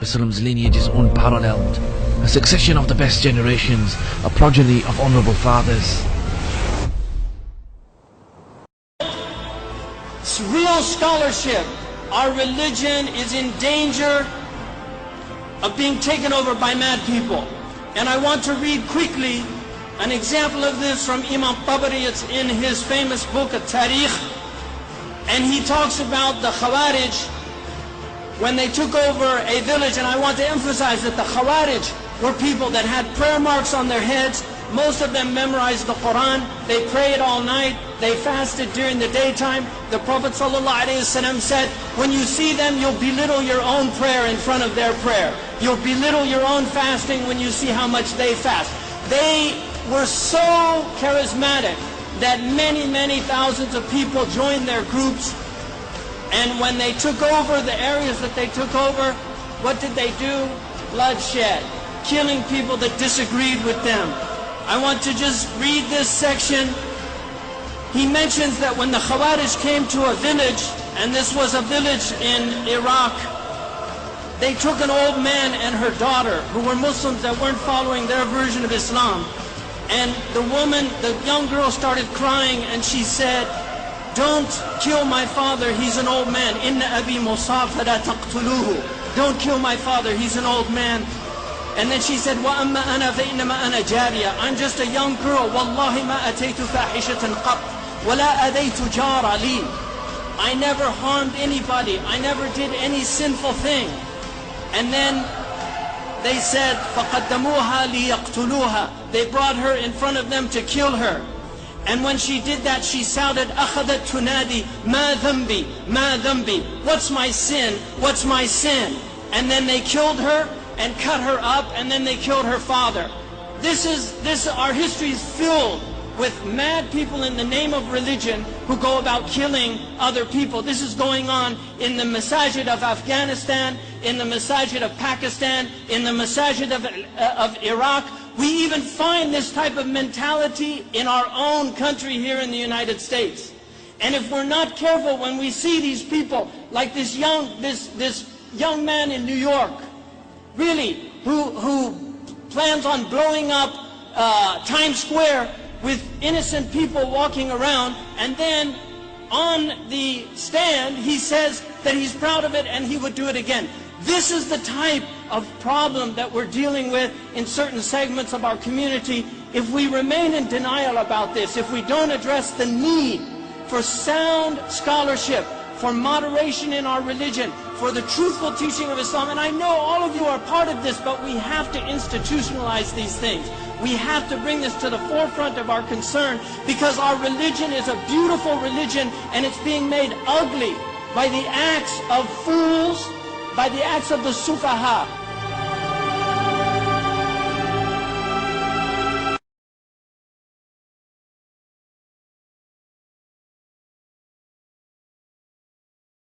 Islam's lineage is unparalleled, a succession of the best generations, a progeny of honourable fathers. It's real scholarship. Our religion is in danger of being taken over by mad people. And I want to read quickly an example of this from Imam Tabari. It's in his famous book, At-Tarikh. And he talks about the Khawarij when they took over a village. And I want to emphasize that the Khawarij were people that had prayer marks on their heads. Most of them memorized the Quran. They prayed all night. They fasted during the daytime. The Prophet ﷺ said, when you see them, you'll belittle your own prayer in front of their prayer. You'll belittle your own fasting when you see how much they fast. They were so charismatic that many, many thousands of people joined their groups. And when they took over the areas that they took over, what did they do? Bloodshed, killing people that disagreed with them. I want to just read this section. He mentions that when the Khawarij came to a village, and this was a village in Iraq, they took an old man and her daughter, who were Muslims that weren't following their version of Islam. And the woman, the young girl, started crying, and she said, don't kill my father, he's an old man. Inna abi musaf fala taqtuluhu. Don't kill my father, he's an old man. And then she said, wa amma ana fa innama ana jariya. I'm just a young girl. Wallahi ma ataytu fahishatan qat wala adaytu jara li. I never harmed anybody. I never did any sinful thing. And then they said, فَقَدَّمُوهَا لِيَقْتُلُوهَا. They brought her in front of them to kill her. And when she did that, she shouted, أَخَذَتْ تُنَادِي مَا ذَنْبِي مَا ذَنْبِي. What's my sin? What's my sin? And then they killed her and cut her up, and then they killed her father. Our history is filled with mad people in the name of religion who go about killing other people. This is going on in the masajid of Afghanistan, in the masajid of Pakistan, in the masajid of Iraq. We even find this type of mentality in our own country here in the United States. And if we're not careful, when we see these people, like this young man in New York, really, who plans on blowing up Times Square with innocent people walking around, and then on the stand he says that he's proud of it and he would do it again. This is the type of problem that we're dealing with in certain segments of our community. If we remain in denial about this, if we don't address the need for sound scholarship, for moderation in our religion, for the truthful teaching of Islam, and I know all of you are part of this, but we have to institutionalize these things. We have to bring this to the forefront of our concern, because our religion is a beautiful religion, and it's being made ugly by the acts of fools, by the acts of the sufaha.